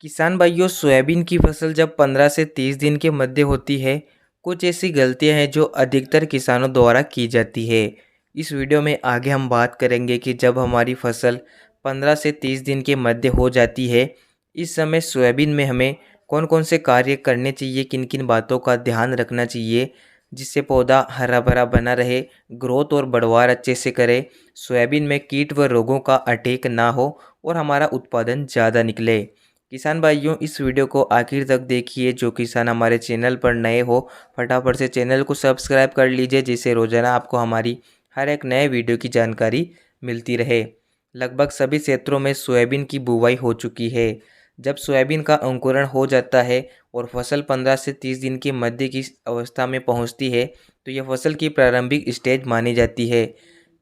किसान भाइयों, सोयाबीन की फसल जब 15 से 30 दिन के मध्य होती है, कुछ ऐसी गलतियां हैं जो अधिकतर किसानों द्वारा की जाती है। इस वीडियो में आगे हम बात करेंगे कि जब हमारी फसल 15 से 30 दिन के मध्य हो जाती है, इस समय सोयाबीन में हमें कौन कौन से कार्य करने चाहिए, किन किन बातों का ध्यान रखना चाहिए, जिससे पौधा हरा भरा बना रहे, ग्रोथ और बढ़वार अच्छे से करे, सोयाबीन में कीट व रोगों का अटैक ना हो और हमारा उत्पादन ज़्यादा निकले। किसान भाइयों, इस वीडियो को आखिर तक देखिए। जो किसान हमारे चैनल पर नए हो, फटाफट से चैनल को सब्सक्राइब कर लीजिए, जिससे रोजाना आपको हमारी हर एक नए वीडियो की जानकारी मिलती रहे। लगभग सभी क्षेत्रों में सोयाबीन की बुवाई हो चुकी है। जब सोयाबीन का अंकुरण हो जाता है और फसल 15 से 30 दिन के मध्य की अवस्था में पहुंचती है, तो यह फसल की प्रारंभिक स्टेज मानी जाती है।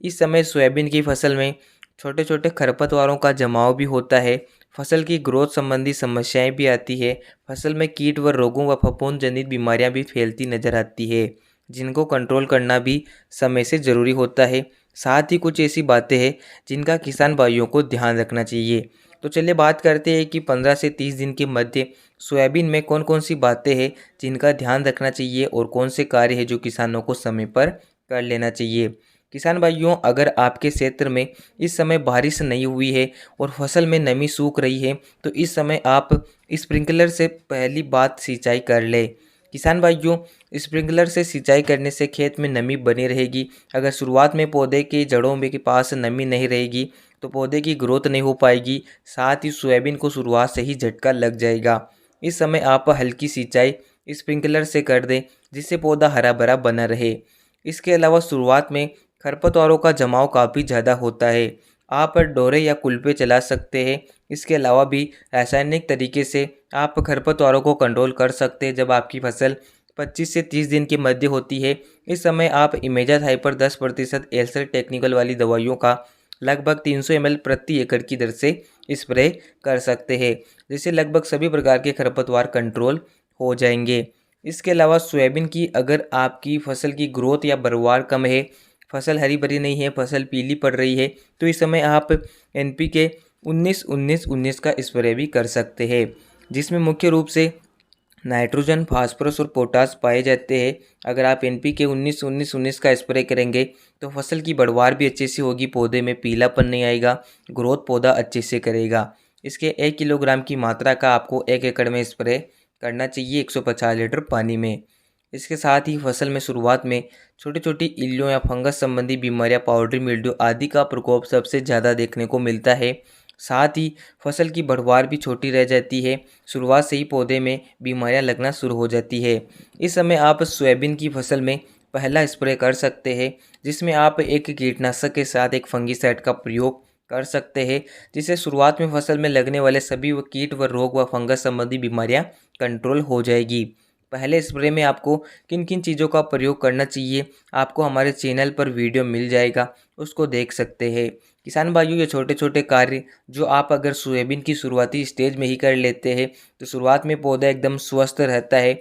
इस समय सोयाबीन की फसल में छोटे छोटे खरपतवारों का जमाव भी होता है। फसल की ग्रोथ संबंधी समस्याएं भी आती है। फसल में कीट व रोगों व फफूंद जनित बीमारियां भी फैलती नजर आती है, जिनको कंट्रोल करना भी समय से ज़रूरी होता है। साथ ही कुछ ऐसी बातें हैं जिनका किसान भाइयों को ध्यान रखना चाहिए। तो चलिए बात करते हैं कि 15 से 30 दिन के मध्य सोयाबीन में कौन कौन सी बातें हैं जिनका ध्यान रखना चाहिए और कौन से कार्य हैं जो किसानों को समय पर कर लेना चाहिए। किसान भाइयों, अगर आपके क्षेत्र में इस समय बारिश नहीं हुई है और फसल में नमी सूख रही है, तो इस समय आप स्प्रिंकलर से पहली बात सिंचाई कर ले। किसान भाइयों, स्प्रिंकलर से सिंचाई करने से खेत में नमी बनी रहेगी। अगर शुरुआत में पौधे के जड़ों में के पास नमी नहीं रहेगी, तो पौधे की ग्रोथ नहीं हो पाएगी। साथ ही सोयाबीन को शुरुआत से ही झटका लग जाएगा। इस समय आप हल्की सिंचाई स्प्रिंकलर से कर दें, जिससे पौधा हरा भरा बना रहे। इसके अलावा शुरुआत में खरपतवारों का जमाव काफ़ी ज़्यादा होता है। आप डोरे या कुल्पे चला सकते हैं। इसके अलावा भी रासायनिक तरीके से आप खरपतवारों को कंट्रोल कर सकते हैं। जब आपकी फसल 25 से 30 दिन के मध्य होती है, इस समय आप इमेजाथाइपर 10% एल्सर टेक्निकल वाली दवाइयों का लगभग 300 ml प्रति एकड़ की दर से स्प्रे कर सकते हैं, जिससे लगभग सभी प्रकार के खरपतवार कंट्रोल हो जाएंगे। इसके अलावा सोयाबीन की अगर आपकी फसल की ग्रोथ या बढ़वार कम है, फसल हरी भरी नहीं है, फसल पीली पड़ रही है, तो इस समय आप NPK 19-19-19 का स्प्रे भी कर सकते हैं, जिसमें मुख्य रूप से नाइट्रोजन, फास्फोरस और पोटास पाए जाते हैं। अगर आप NPK 19-19-19 का स्प्रे करेंगे, तो फसल की बढ़वार भी अच्छे से होगी, पौधे में पीलापन नहीं आएगा, ग्रोथ पौधा अच्छे से करेगा। इसके 1 किलोग्राम की मात्रा का आपको 1 एकड़ में स्प्रे करना चाहिए 150 लीटर पानी में। इसके साथ ही फसल में शुरुआत में छोटी छोटी इल्लियों या फंगस संबंधी बीमारियां, पाउडरी मिल्ड्यू आदि का प्रकोप सबसे ज़्यादा देखने को मिलता है। साथ ही फसल की बढ़वार भी छोटी रह जाती है। शुरुआत से ही पौधे में बीमारियां लगना शुरू हो जाती है। इस समय आप सोयाबीन की फसल में पहला स्प्रे कर सकते हैं, जिसमें आप एक कीटनाशक के साथ एक फंगीसाइड का प्रयोग कर सकते हैं, जिससे शुरुआत में फसल में लगने वाले सभी व कीट व रोग व फंगस संबंधी बीमारियां कंट्रोल हो जाएगी। पहले स्प्रे में आपको किन किन चीज़ों का प्रयोग करना चाहिए, आपको हमारे चैनल पर वीडियो मिल जाएगा, उसको देख सकते हैं। किसान भाइयों, ये छोटे छोटे कार्य जो आप अगर सोयाबीन की शुरुआती स्टेज में ही कर लेते हैं, तो शुरुआत में पौधा एकदम स्वस्थ रहता है,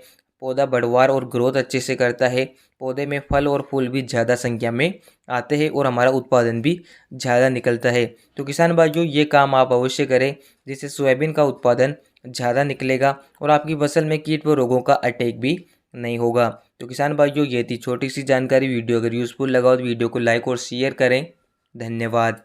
पौधा बढ़वार और ग्रोथ अच्छे से करता है, पौधे में फल और फूल भी ज़्यादा संख्या में आते हैं और हमारा उत्पादन भी ज़्यादा निकलता है। तो किसान भाइयों, ये काम आप अवश्य करें, जिससे सोयाबीन का उत्पादन ज़्यादा निकलेगा और आपकी फसल में कीट व रोगों का अटैक भी नहीं होगा। तो किसान भाइयों, ये थी छोटी सी जानकारी। वीडियो अगर यूज़फुल लगा हो तो वीडियो को लाइक और शेयर करें। धन्यवाद।